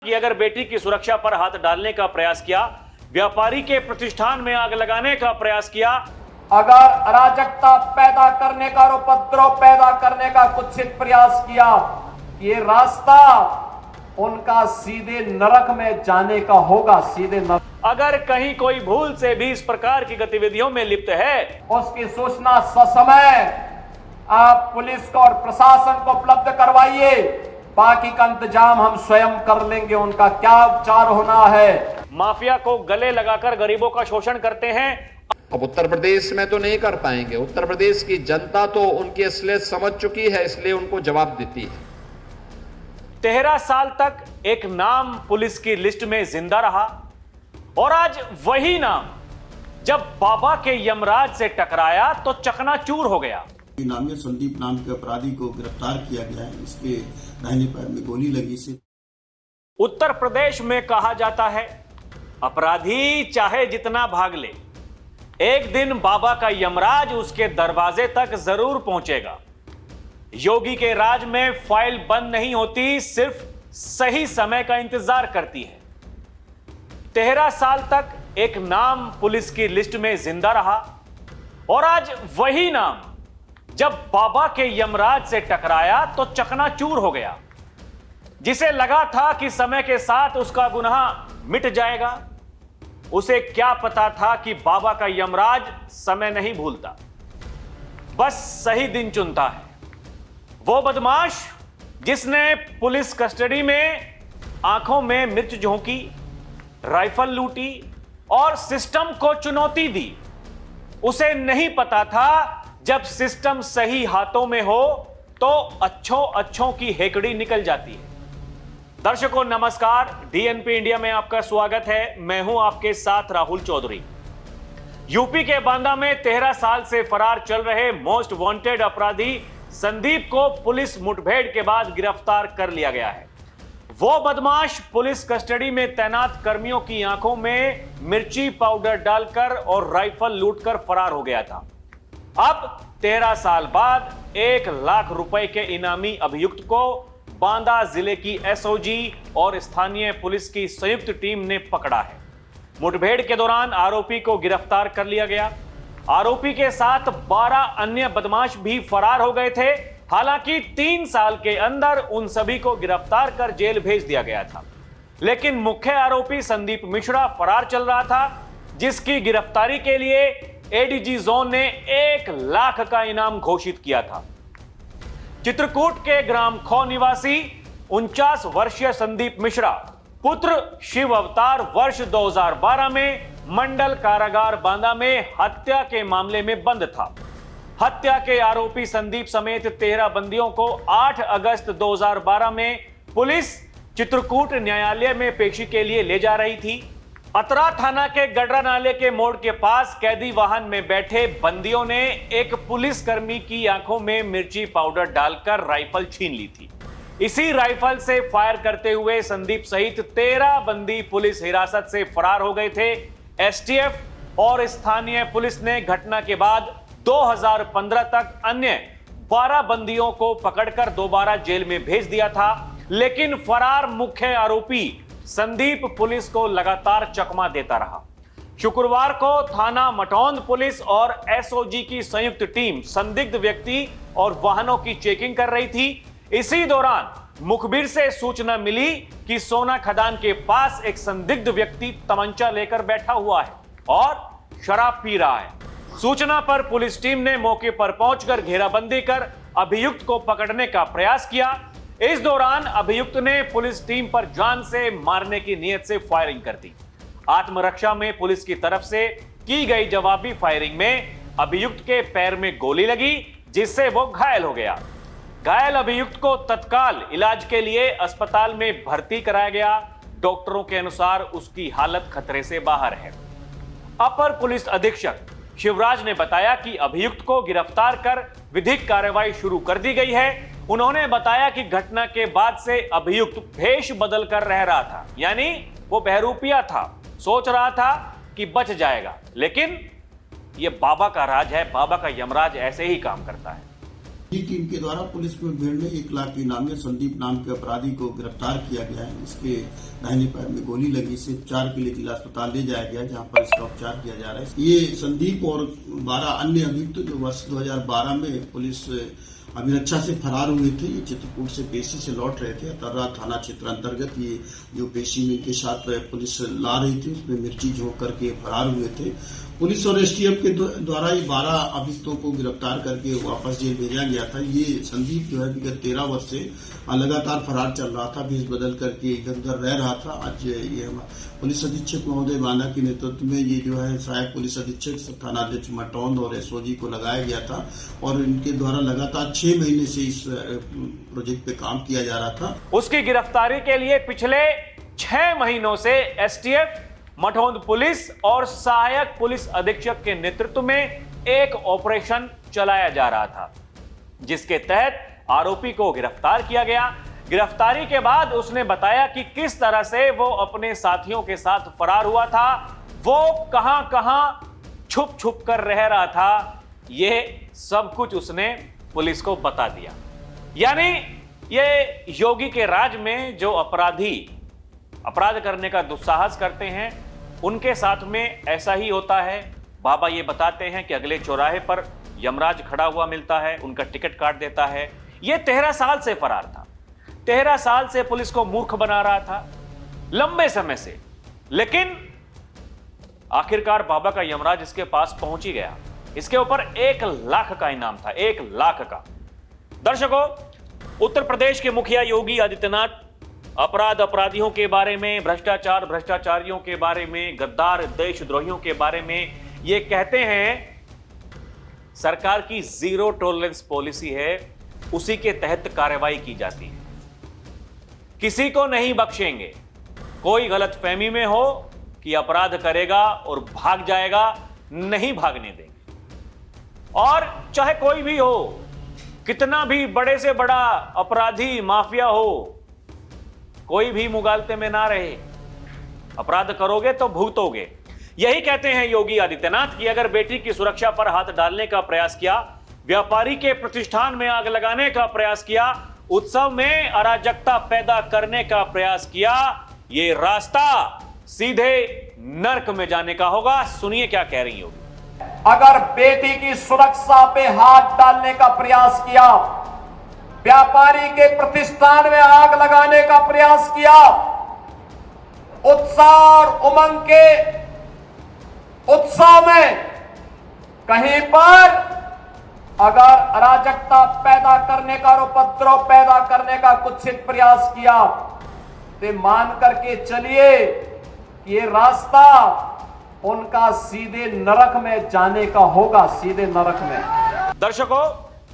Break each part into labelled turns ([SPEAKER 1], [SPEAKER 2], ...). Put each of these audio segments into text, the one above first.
[SPEAKER 1] कि अगर बेटी की सुरक्षा पर हाथ डालने का प्रयास किया, व्यापारी के प्रतिष्ठान में आग लगाने का प्रयास किया,
[SPEAKER 2] अगर अराजकता पैदा करने का और उपद्रव पैदा करने का कुत्सित प्रयास किया, ये रास्ता उनका सीधे नरक में जाने का होगा, सीधे नरक।
[SPEAKER 1] अगर कहीं कोई भूल से भी इस प्रकार की गतिविधियों में लिप्त है,
[SPEAKER 2] उसकी सूचना ससमय आप पुलिस को और प्रशासन को उपलब्ध करवाइए। बाकी का इंतजाम हम स्वयं कर लेंगे। उनका क्या उपचार होना है।
[SPEAKER 1] माफिया को गले लगाकर गरीबों का शोषण करते हैं।
[SPEAKER 3] अब उत्तर प्रदेश में तो नहीं कर पाएंगे। उत्तर प्रदेश की जनता तो उनकी असलियत समझ चुकी है, इसलिए उनको जवाब देती है।
[SPEAKER 1] 13 साल तक एक नाम पुलिस की लिस्ट में जिंदा रहा और आज वही नाम जब बाबा के यमराज से टकराया तो चकनाचूर हो गया।
[SPEAKER 4] नामी संदीप नाम के अपराधी को गिरफ्तार किया गया है। इसके दाहिने पैर में गोली लगी से।
[SPEAKER 1] उत्तर प्रदेश में कहा जाता है, अपराधी चाहे जितना भाग ले, एक दिन बाबा का यमराज उसके दरवाजे तक जरूर पहुंचेगा। योगी के राज में फाइल बंद नहीं होती, सिर्फ सही समय का इंतजार करती है। 13 साल तक एक नाम पुलिस की लिस्ट में जिंदा रहा और आज वही नाम जब बाबा के यमराज से टकराया तो चकनाचूर हो गया। जिसे लगा था कि समय के साथ उसका गुनाह मिट जाएगा, उसे क्या पता था कि बाबा का यमराज समय नहीं भूलता, बस सही दिन चुनता है। वो बदमाश जिसने पुलिस कस्टडी में आंखों में मिर्च झोंकी, राइफल लूटी और सिस्टम को चुनौती दी, उसे नहीं पता था जब सिस्टम सही हाथों में हो तो अच्छों की हेकड़ी निकल जाती है। दर्शकों नमस्कार, डीएनपी इंडिया में आपका स्वागत है। मैं हूं आपके साथ राहुल चौधरी। यूपी के बांदा में 13 साल से फरार चल रहे मोस्ट वांटेड अपराधी संदीप को पुलिस मुठभेड़ के बाद गिरफ्तार कर लिया गया है। वो बदमाश पुलिस कस्टडी में तैनात कर्मियों की आंखों में मिर्ची पाउडर डालकर और राइफल लूटकर फरार हो गया था। अब 13 साल बाद 1 लाख रुपए के इनामी अभियुक्त को बांदा जिले की एसओजी और स्थानीय पुलिस की संयुक्त टीम ने पकड़ा है। मुठभेड़ के दौरान आरोपी को गिरफ्तार कर लिया गया। आरोपी के साथ 12 अन्य बदमाश भी फरार हो गए थे। हालांकि 3 साल के अंदर उन सभी को गिरफ्तार कर जेल भेज दिया गया था, लेकिन मुख्य आरोपी संदीप मिश्रा फरार चल रहा था, जिसकी गिरफ्तारी के लिए एडीजी जोन ने 1 लाख का इनाम घोषित किया था। चित्रकूट के ग्राम खो निवासी 49 वर्षीय संदीप मिश्रा पुत्र शिव अवतार वर्ष 2012 में मंडल कारागार बांदा में हत्या के मामले में बंद था। हत्या के आरोपी संदीप समेत 13 बंदियों को 8 अगस्त 2012 में पुलिस चित्रकूट न्यायालय में पेशी के लिए ले जा रही थी। अतरा थाना के गडरा नाले के मोड़ के पास कैदी वाहन में बैठे बंदियों ने एक पुलिसकर्मी की आंखों में मिर्ची पाउडर डालकर राइफल छीन ली थी। इसी राइफल से फायर करते हुए संदीप सहित 13 बंदी पुलिस हिरासत से फरार हो गए थे। एसटीएफ और स्थानीय पुलिस ने घटना के बाद 2015 तक अन्य 12 बंदियों को पकड़कर दोबारा जेल में भेज दिया था, लेकिन फरार मुख्य आरोपी संदीप पुलिस को लगातार चकमा देता रहा। शुक्रवार को थाना मटौंद पुलिस और एसओजी की संयुक्त टीम संदिग्ध व्यक्ति और वाहनों की चेकिंग कर रही थी। इसी दौरान मुखबिर से सूचना मिली कि सोना खदान के पास एक संदिग्ध व्यक्ति तमंचा लेकर बैठा हुआ है और शराब पी रहा है। सूचना पर पुलिस टीम ने मौके पर पहुंचकर घेराबंदी कर अभियुक्त को पकड़ने का प्रयास किया। इस दौरान अभियुक्त ने पुलिस टीम पर जान से मारने की नीयत से फायरिंग कर दी। आत्मरक्षा में पुलिस की तरफ से की गई जवाबी फायरिंग में अभियुक्त के पैर में गोली लगी, जिससे वो घायल हो गया। घायल अभियुक्त को तत्काल इलाज के लिए अस्पताल में भर्ती कराया गया। डॉक्टरों के अनुसार उसकी हालत खतरे से बाहर है। अपर पुलिस अधीक्षक शिवराज ने बताया कि अभियुक्त को गिरफ्तार कर विधिक कार्रवाई शुरू कर दी गई है। उन्होंने बताया कि घटना के बाद से अभियुक्त भेष बदल कर रह रहा था, यानी वो बहरूपिया था। सोच रहा था कि बच जाएगा, लेकिन ये बाबा का राज है, बाबा का यमराज ऐसे ही काम करता है।
[SPEAKER 4] टीम के द्वारा पुलिस मुठभेड़ में 1 लाख इनामी संदीप नाम के अपराधी को गिरफ्तार किया गया है। इसके दाहिने पैर में गोली लगी से उपचार के लिए जिला अस्पताल ले जाया गया, जहां पर इसका उपचार किया जा रहा है। ये संदीप और 12 अन्य अभियुक्त जो वर्ष 2012 में पुलिस अभिरक्षा से फरार हुए थे, ये चित्रकूट से पेशी से लौट रहे थे। अतर्रा थाना क्षेत्र अंतर्गत ये जो पेशी में इनके साथ पुलिस ला रही थी, उसमें मिर्ची झोंक करके फरार हुए थे। पुलिस और एसटीएफ के द्वारा ये 12 अभियुक्तों को गिरफ्तार करके वापस जेल भेजा गया था। ये संदीप जो है विगत 13 वर्ष से लगातार फरार चल रहा था, भेष बदल करके इधर उधर रह रहा था। आज ये पुलिस अधीक्षक महोदय वाना के नेतृत्व में ये जो है सहायक पुलिस अधीक्षक थानाध्यक्ष मटौंद और एसओजी को लगाया गया था और इनके द्वारा लगातार 6 महीने से इस प्रोजेक्ट पे काम किया जा रहा था।
[SPEAKER 1] उसकी गिरफ्तारी के लिए पिछले 6 महीनों से एसटीएफ, मटौंद पुलिस और सहायक पुलिस अधीक्षक के नेतृत्व में एक ऑपरेशन चलाया जा रहा था, जिसके तहत आरोपी को गिरफ्तार किया गया। गिरफ्तारी के बाद उसने बताया कि किस तरह से वो अपने साथियों के साथ फरार हुआ था, वो कहां कहां छुप छुप कर रह रहा था, ये सब कुछ उसने पुलिस को बता दिया। यानी ये योगी के राज में जो अपराधी अपराध करने का दुस्साहस करते हैं, उनके साथ में ऐसा ही होता है। बाबा ये बताते हैं कि अगले चौराहे पर यमराज खड़ा हुआ मिलता है, उनका टिकट काट देता है। ये 13 साल से फरार था, 13 साल से पुलिस को मूर्ख बना रहा था, लंबे समय से। लेकिन आखिरकार बाबा का यमराज इसके पास पहुंच ही गया। इसके ऊपर 1 लाख का इनाम था, 1 लाख का। दर्शकों, उत्तर प्रदेश के मुखिया योगी आदित्यनाथ अपराधियों के बारे में, भ्रष्टाचारियों के बारे में, गद्दार देशद्रोहियों के बारे में ये कहते हैं सरकार की 0 टॉलरेंस पॉलिसी है, उसी के तहत कार्रवाई की जाती है। किसी को नहीं बख्शेंगे। कोई गलतफहमी में हो कि अपराध करेगा और भाग जाएगा, नहीं भागने देंगे। और चाहे कोई भी हो, कितना भी बड़े से बड़ा अपराधी माफिया हो, कोई भी मुगालते में ना रहे। अपराध करोगे तो भुगतोगे। यही कहते हैं योगी आदित्यनाथ कि अगर बेटी की सुरक्षा पर हाथ डालने का प्रयास किया, व्यापारी के प्रतिष्ठान में आग लगाने का प्रयास किया, उत्सव में अराजकता पैदा करने का प्रयास किया, ये रास्ता सीधे नर्क में जाने का होगा। सुनिए क्या कह रही होगी।
[SPEAKER 2] अगर बेटी की सुरक्षा पे हाथ डालने का प्रयास किया, व्यापारी के प्रतिष्ठान में आग लगाने का प्रयास किया, उत्साह और उमंग के उत्सव में कहीं पर अगर अराजकता पैदा करने का और उपद्रव पैदा करने का कुत्सित प्रयास किया, तो मान करके चलिए कि ये रास्ता उनका सीधे नरक में जाने का होगा, सीधे नरक में।
[SPEAKER 1] दर्शकों,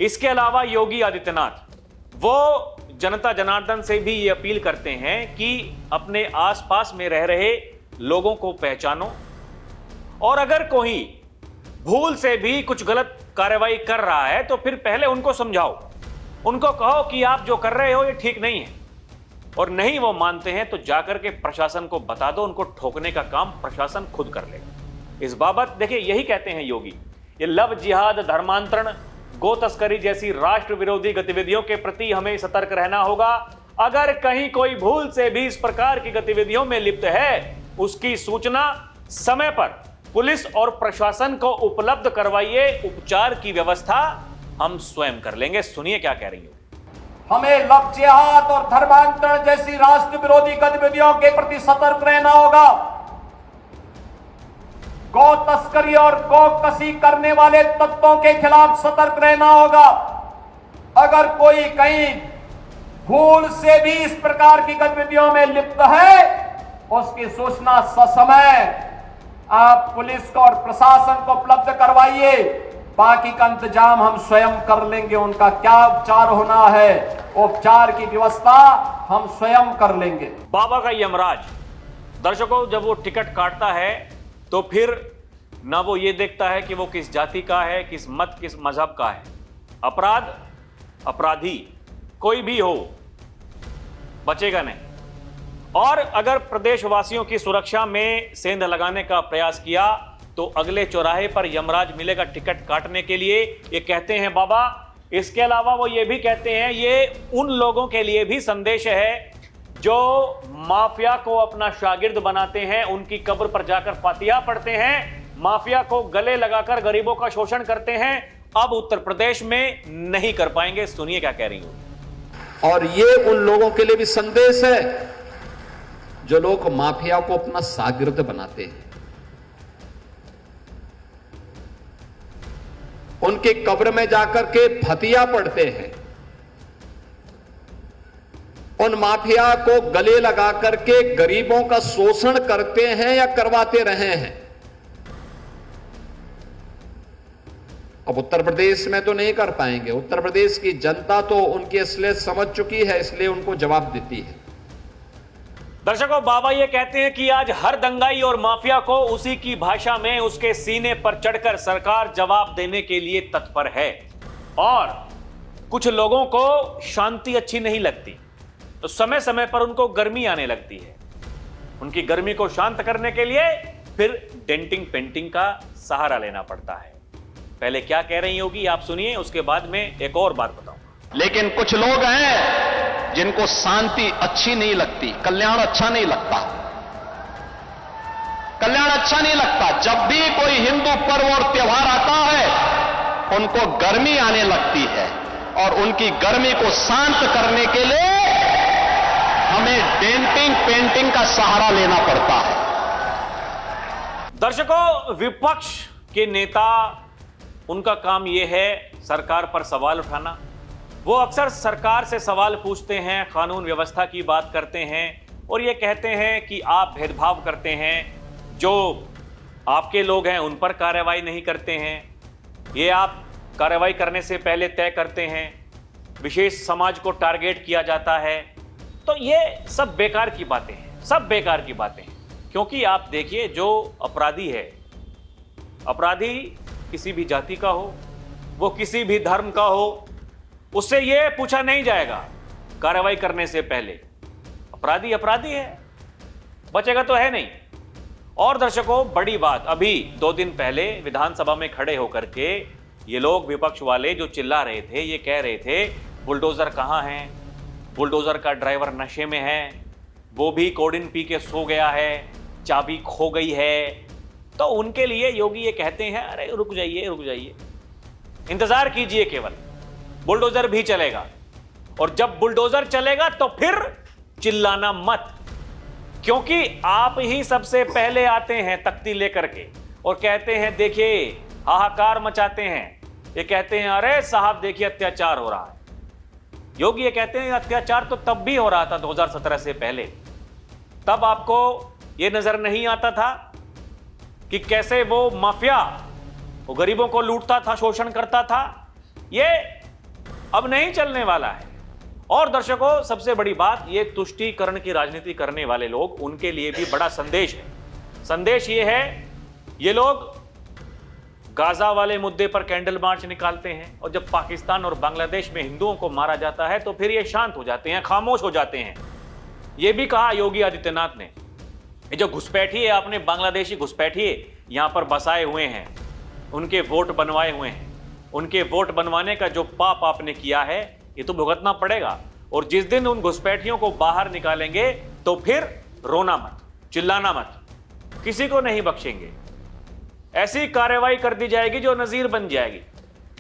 [SPEAKER 1] इसके अलावा योगी आदित्यनाथ वो जनता जनार्दन से भी ये अपील करते हैं कि अपने आसपास में रह रहे लोगों को पहचानो, और अगर कोई भूल से भी कुछ गलत कार्रवाई कर रहा है तो फिर पहले उनको समझाओ, उनको कहो कि आप जो कर रहे हो ये ठीक नहीं है। और नहीं वो मानते हैं तो जाकर के प्रशासन को बता दो, उनको ठोकने का काम प्रशासन खुद कर लेगा। इस बाबत देखिए, यही कहते हैं योगी, ये लव जिहाद, धर्मांतरण, गो तस्करी जैसी राष्ट्र विरोधी गतिविधियों के प्रति हमें सतर्क रहना होगा। अगर कहीं कोई भूल से भी इस प्रकार की गतिविधियों में लिप्त है, उसकी सूचना समय पर पुलिस और प्रशासन को उपलब्ध करवाइए। उपचार की व्यवस्था हम स्वयं कर लेंगे। सुनिए क्या कह रही हो।
[SPEAKER 2] हमें लव जिहाद और धर्मांतरण जैसी राष्ट्र विरोधी गतिविधियों के प्रति सतर्क रहना होगा। गौ तस्करी और गौ कसी करने वाले तत्वों के खिलाफ सतर्क रहना होगा। अगर कोई कहीं भूल से भी इस प्रकार की गतिविधियों में लिप्त है, उसकी सूचना ससमय आप पुलिस को और प्रशासन को उपलब्ध करवाइए। बाकी का इंतजाम हम स्वयं कर लेंगे। उनका क्या उपचार होना है, उपचार की व्यवस्था हम स्वयं कर लेंगे।
[SPEAKER 1] बाबा का यमराज, दर्शकों, जब वो टिकट काटता है तो फिर ना वो ये देखता है कि वो किस जाति का है, किस मत, किस मजहब का है। अपराधी कोई भी हो, बचेगा नहीं। और अगर प्रदेशवासियों की सुरक्षा में सेंध लगाने का प्रयास किया तो अगले चौराहे पर यमराज मिलेगा टिकट काटने के लिए। ये कहते हैं बाबा इसके अलावा वो ये भी कहते हैं, ये उन लोगों के लिए भी संदेश है जो माफिया को अपना शागिर्द बनाते हैं, उनकी कब्र पर जाकर फातिहा पढ़ते हैं, माफिया को गले लगाकर गरीबों का शोषण करते हैं, अब उत्तर प्रदेश में नहीं कर पाएंगे। सुनिए क्या कह रही हूं।
[SPEAKER 3] और ये उन लोगों के लिए भी संदेश है जो लोग माफिया को अपना शागिर्द बनाते हैं, उनके कब्र में जाकर के फतिया पढ़ते हैं, उन माफिया को गले लगा करके गरीबों का शोषण करते हैं या करवाते रहे हैं। अब उत्तर प्रदेश में तो नहीं कर पाएंगे। उत्तर प्रदेश की जनता तो उनकी असलियत समझ चुकी है, इसलिए उनको जवाब देती है।
[SPEAKER 1] दर्शकों, बाबा ये कहते हैं कि आज हर दंगाई और माफिया को उसी की भाषा में उसके सीने पर चढ़कर सरकार जवाब देने के लिए तत्पर है। और कुछ लोगों को शांति अच्छी नहीं लगती तो समय समय पर उनको गर्मी आने लगती है। उनकी गर्मी को शांत करने के लिए फिर डेंटिंग पेंटिंग का सहारा लेना पड़ता है। पहले क्या कह रही होगी आप सुनिए, उसके बाद में एक और बात बताऊंगा।
[SPEAKER 5] लेकिन कुछ लोग हैं जिनको शांति अच्छी नहीं लगती, कल्याण अच्छा नहीं लगता, कल्याण अच्छा नहीं लगता। जब भी कोई हिंदू पर्व और त्योहार आता है उनको गर्मी आने लगती है और उनकी गर्मी को शांत करने के लिए हमें डेंटिंग पेंटिंग का सहारा लेना पड़ता है।
[SPEAKER 1] दर्शकों, विपक्ष के नेता, उनका काम यह है सरकार पर सवाल उठाना। वो अक्सर सरकार से सवाल पूछते हैं, कानून व्यवस्था की बात करते हैं और ये कहते हैं कि आप भेदभाव करते हैं, जो आपके लोग हैं उन पर कार्रवाई नहीं करते हैं, ये आप कार्रवाई करने से पहले तय करते हैं, विशेष समाज को टारगेट किया जाता है। तो ये सब बेकार की बातें हैं, सब बेकार की बातें हैं। क्योंकि आप देखिए, जो अपराधी है, अपराधी किसी भी जाति का हो, वो किसी भी धर्म का हो, उससे ये पूछा नहीं जाएगा कार्रवाई करने से पहले। अपराधी अपराधी है, बचेगा तो है नहीं। और दर्शकों, बड़ी बात, अभी 2 दिन पहले विधानसभा में खड़े होकर के ये लोग विपक्ष वाले जो चिल्ला रहे थे, ये कह रहे थे बुलडोजर कहां है, बुलडोजर का ड्राइवर नशे में है, वो भी कोडिन पी के सो गया है, चाबी खो गई है। तो उनके लिए योगी ये कहते हैं, अरे रुक जाइए रुक जाइए, इंतजार कीजिए, केवल बुलडोजर भी चलेगा। और जब बुलडोजर चलेगा तो फिर चिल्लाना मत, क्योंकि आप ही सबसे पहले आते हैं तख्ती लेकर के और कहते हैं, देखिए, हाहाकार मचाते हैं। ये कहते हैं, अरे साहब देखिए अत्याचार हो रहा है। योगी ये कहते हैं अत्याचार तो तब भी हो रहा था 2017 से पहले, तब आपको ये नजर नहीं आता था कि कैसे वो माफिया वो गरीबों को लूटता था, शोषण करता था। ये अब नहीं चलने वाला है। और दर्शकों, सबसे बड़ी बात, ये तुष्टीकरण की राजनीति करने वाले लोग, उनके लिए भी बड़ा संदेश है। संदेश ये है, ये लोग गाजा वाले मुद्दे पर कैंडल मार्च निकालते हैं और जब पाकिस्तान और बांग्लादेश में हिंदुओं को मारा जाता है तो फिर ये शांत हो जाते हैं, खामोश हो जाते हैं। ये भी कहा योगी आदित्यनाथ ने, ये जो घुसपैठिए, आपने बांग्लादेशी घुसपैठिए यहां पर बसाए हुए हैं, उनके वोट बनवाए हुए हैं, उनके वोट बनवाने का जो पाप आपने किया है ये तो भुगतना पड़ेगा। और जिस दिन उन घुसपैठियों को बाहर निकालेंगे तो फिर रोना मत, चिल्लाना मत, किसी को नहीं बख्शेंगे। ऐसी कार्रवाई कर दी जाएगी जो नजीर बन जाएगी।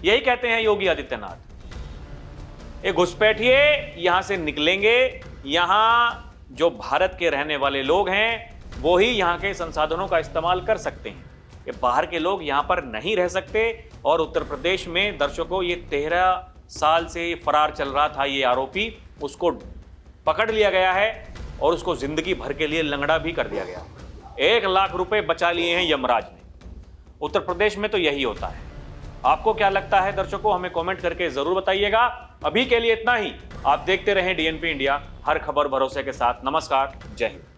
[SPEAKER 1] यही कहते हैं योगी आदित्यनाथ। ये घुसपैठिए यहां से निकलेंगे, यहां जो भारत के रहने वाले लोग हैं वो ही यहां के संसाधनों का इस्तेमाल कर सकते हैं। ये बाहर के लोग यहां पर नहीं रह सकते। और उत्तर प्रदेश में दर्शकों, ये 13 साल से फरार चल रहा था ये आरोपी, उसको पकड़ लिया गया है और उसको जिंदगी भर के लिए लंगड़ा भी कर दिया गया। 1 लाख रुपए बचा लिए हैं यमराज ने। उत्तर प्रदेश में तो यही होता है। आपको क्या लगता है दर्शकों, हमें कमेंट करके जरूर बताइएगा। अभी के लिए इतना ही। आप देखते रहें DNP इंडिया, हर खबर भरोसे के साथ। नमस्कार, जय हिंद।